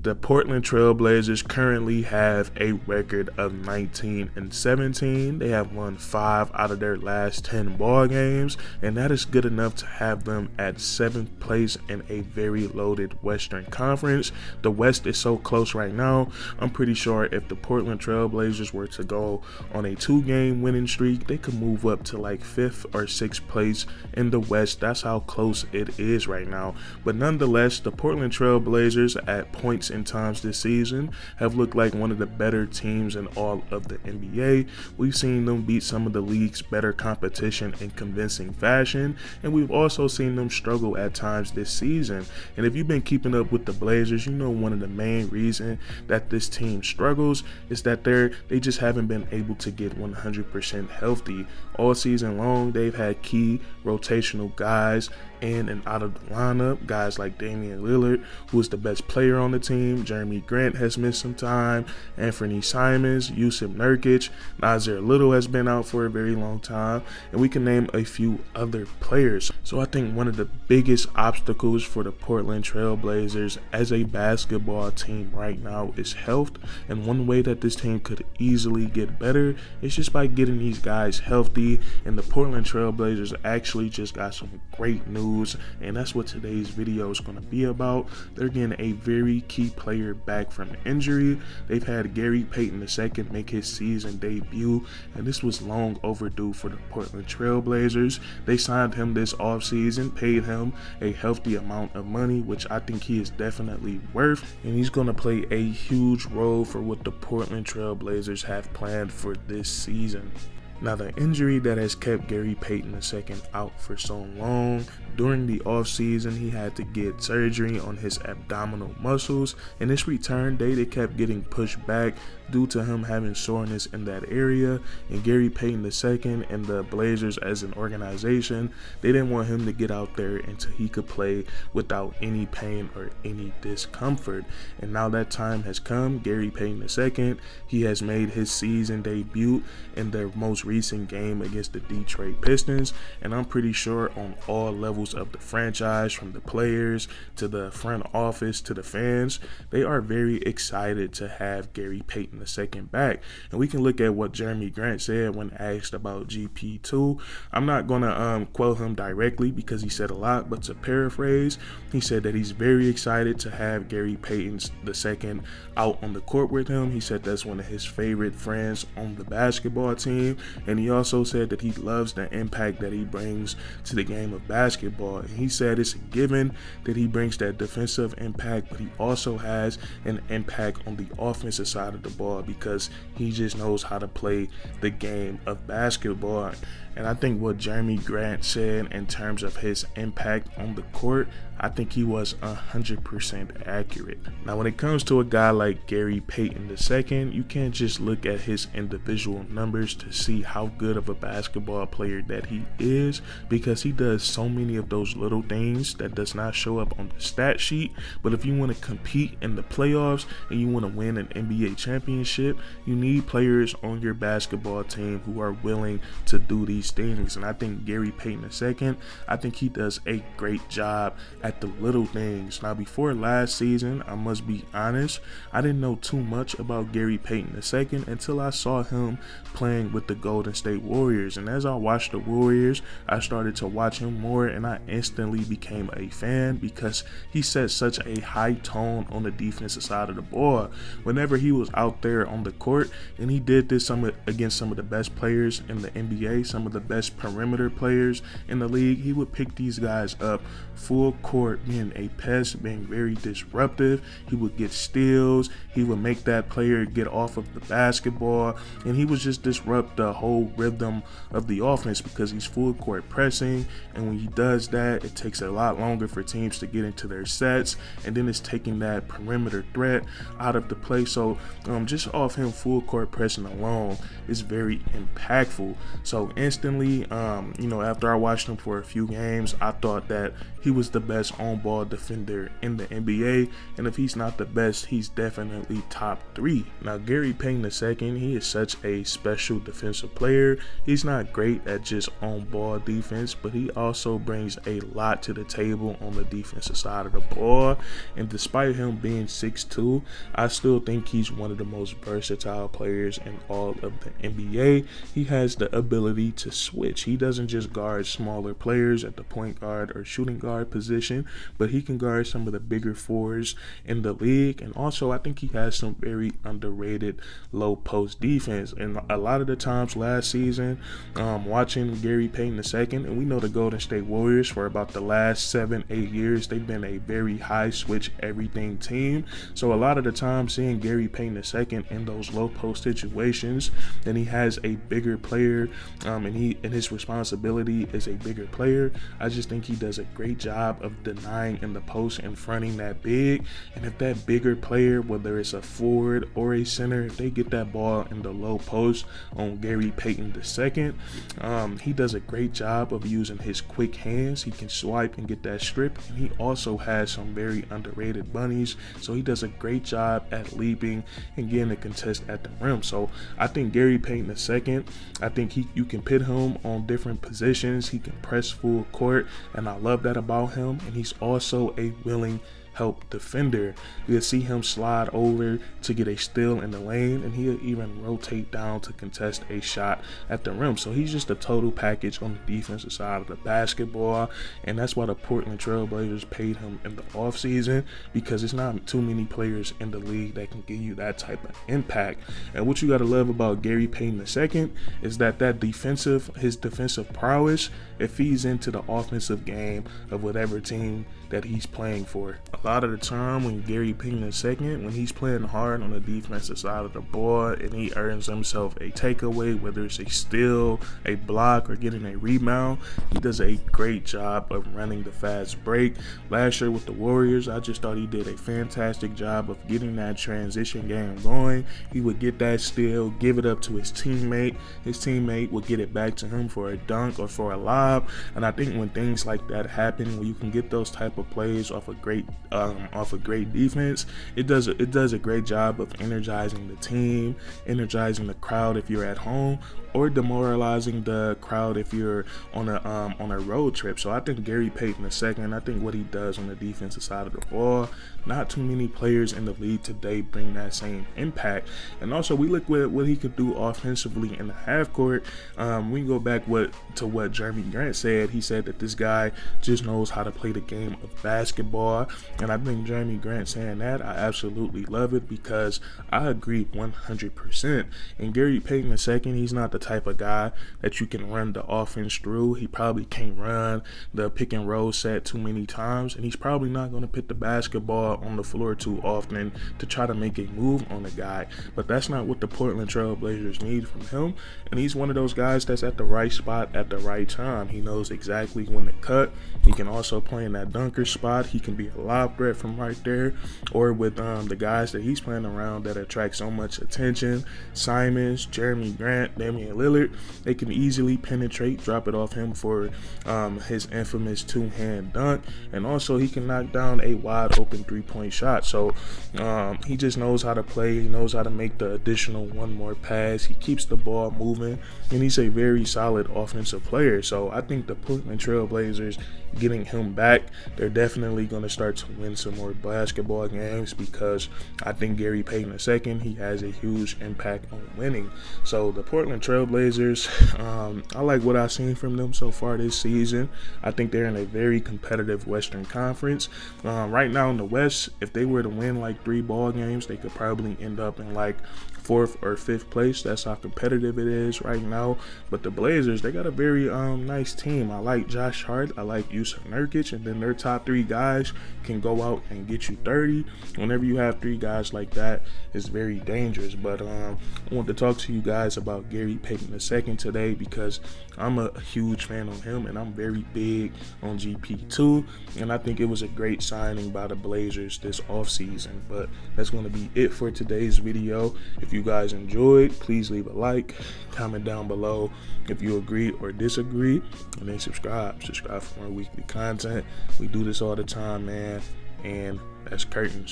The Portland Trailblazers currently have a record of 19-17. They have won 5 out of their last 10 ball games, and that is good enough to have them at 7th place in a very loaded Western Conference. The West is so close right now. I'm pretty sure if the Portland Trailblazers were to go on a 2-game winning streak, they could move up to like 5th or 6th place in the West. That's how close it is right now. But nonetheless, the Portland Trailblazers at points in times this season have looked like one of the better teams in all of the NBA. We've seen them beat some of the league's better competition in convincing fashion, and we've also seen them struggle at times this season. And if you've been keeping up with the Blazers, you know one of the main reasons that this team struggles is that they just haven't been able to get 100% healthy. All season long, they've had key rotational guys in and out of the lineup, guys like Damian Lillard, who is the best player on the team. Jeremy Grant has missed some time. Anthony Simons, Yusuf Nurkic, Nasir Little has been out for a very long time, and we can name a few other players. So I think one of the biggest obstacles for the Portland Trailblazers as a basketball team right now is health, and one way that this team could easily get better is just by getting these guys healthy. And the Portland Trailblazers actually just got some great news, and that's what today's video is going to be about. They're getting a very key player back from injury. They've had Gary Payton II make his season debut, and this was long overdue for the Portland Trailblazers. They signed him this offseason, paid him a healthy amount of money, which I think he is definitely worth, and he's going to play a huge role for what the Portland Trailblazers have planned for this season. Now, the injury that has kept Gary Payton II out for so long, during the offseason, he had to get surgery on his abdominal muscles, and his return date, it kept getting pushed back due to him having soreness in that area. And Gary Payton II and the Blazers as an organization, they didn't want him to get out there until he could play without any pain or any discomfort. And now that time has come. Gary Payton II, he has made his season debut in their most recent game against the Detroit Pistons, and I'm pretty sure on all levels of the franchise, from the players to the front office to the fans, they are very excited to have Gary Payton II back. And we can look at what Jeremy Grant said when asked about GP2. I'm not gonna quote him directly because he said a lot, but to paraphrase, he said that he's very excited to have Gary Payton II out on the court with him. He said that's one of his favorite friends on the basketball team, and he also said that he loves the impact that he brings to the game of basketball. And he said it's a given that he brings that defensive impact, but he also has an impact on the offensive side of the ball because he just knows how to play the game of basketball. And I think what Jeremy Grant said in terms of his impact on the court, I think he was 100% accurate. Now, when it comes to a guy like Gary Payton II, you can't just look at his individual numbers to see how good of a basketball player that he is, because he does so many of those little things that does not show up on the stat sheet. But if you want to compete in the playoffs and you want to win an NBA championship, you need players on your basketball team who are willing to do these things. And I think Gary Payton II, I think he does a great job at the little things. Now, before last season, I must be honest, I didn't know too much about Gary Payton II until I saw him playing with the Golden State Warriors. And as I watched the Warriors, I started to watch him more, and I instantly became a fan because he set such a high tone on the defensive side of the ball. Whenever he was out there on the court, and he did this against some of the best players in the NBA, some of the best perimeter players in the league, he would pick these guys up full court, being a pest, being very disruptive. He would get steals, he would make that player get off of the basketball, and he would just disrupt the whole rhythm of the offense because he's full court pressing. And when he does that, it takes a lot longer for teams to get into their sets, and then it's taking that perimeter threat out of the play. So just off him full court pressing alone is very impactful. So instantly consistently. After I watched him for a few games, I thought that he was the best on-ball defender in the NBA, and if he's not the best, he's definitely top 3. Now, Gary Payton II, he is such a special defensive player. He's not great at just on-ball defense, but he also brings a lot to the table on the defensive side of the ball, and despite him being 6'2", I still think he's one of the most versatile players in all of the NBA. He has the ability to switch. He doesn't just guard smaller players at the point guard or shooting guard position, but he can guard some of the bigger fours in the league. And also, I think he has some very underrated low post defense. And a lot of the times last season, watching Gary Payton II, and we know the Golden State Warriors for about the last 7-8 years, they've been a very high switch everything team. So a lot of the time seeing Gary Payton II in those low post situations, then he has a bigger player, and his responsibility is a bigger player. I just think he does a great job of denying in the post and fronting that big. And if that bigger player, whether it's a forward or a center, if they get that ball in the low post on Gary Payton II, he does a great job of using his quick hands. He can swipe and get that strip, and he also has some very underrated bunnies. So he does a great job at leaping and getting a contest at the rim. So I think Gary Payton II, I think you can pit him on different positions. He can press full court, and I love that about him. And he's also a willing help defender. You'll see him slide over to get a steal in the lane, and he'll even rotate down to contest a shot at the rim. So he's just a total package on the defensive side of the basketball, and that's why the Portland Trailblazers paid him in the offseason, because it's not too many players in the league that can give you that type of impact. And what you got to love about Gary Payton II is that his defensive prowess, it feeds into the offensive game of whatever team that he's playing for. A lot of the time when Gary Payton II, when he's playing hard on the defensive side of the ball and he earns himself a takeaway, whether it's a steal, a block, or getting a rebound, he does a great job of running the fast break. Last year with the Warriors, I just thought he did a fantastic job of getting that transition game going. He would get that steal, give it up to his teammate. His teammate would get it back to him for a dunk or for a lob. And I think when things like that happen, when you can get those type of plays off a great defense, it does a great job of energizing the team, energizing the crowd if you're at home, or demoralizing the crowd if you're on a road trip. So I think Gary Payton II, I think what he does on the defensive side of the ball, not too many players in the league today bring that same impact. And also we look at what he could do offensively in the half court. We can go back to what Jeremy Grant said. He said that this guy just knows how to play the game of basketball, and I think Jeremy Grant saying that, I absolutely love it, because I agree 100%. And Gary Payton II, he's not the type of guy that you can run the offense through. He probably can't run the pick and roll set too many times, and he's probably not going to put the basketball on the floor too often to try to make a move on the guy. But that's not what the Portland Trailblazers need from him, and he's one of those guys that's at the right spot at the right time. He knows exactly when to cut. He can also play in that dunker spot. He can be a lob threat from right there, or with the guys that he's playing around that attract so much attention, Simons, Jeremy Grant, Damian Lillard, they can easily penetrate, drop it off him for his infamous two-hand dunk, and also he can knock down a wide open three-point shot. So he just knows how to play. He knows how to make the additional one more pass. He keeps the ball moving, and he's a very solid offensive player. So I think the Portland Trailblazers, getting him back, they're definitely going to start to win some more basketball games, because I think Gary Payton II, he has a huge impact on winning. So the Portland Trailblazers, I like what I've seen from them so far this season. I think they're in a very competitive Western Conference. Right now in the West, if they were to win like 3 ball games, they could probably end up in like 4th or 5th place. That's how competitive it is right now. But the Blazers, they got a very nice team. I like Josh Hart. I like Yusuf Nurkic, and then their top 3 guys can go out and get you 30. Whenever you have 3 guys like that, it's very dangerous. But I want to talk to you guys about Gary Payton Payton II today because I'm a huge fan of him and I'm very big on GP2, and I think it was a great signing by the Blazers this offseason. But that's going to be it for today's video. If you guys enjoyed, please leave a like, comment down below if you agree or disagree, and then subscribe for more weekly content. We do this all the time, man, and that's curtains.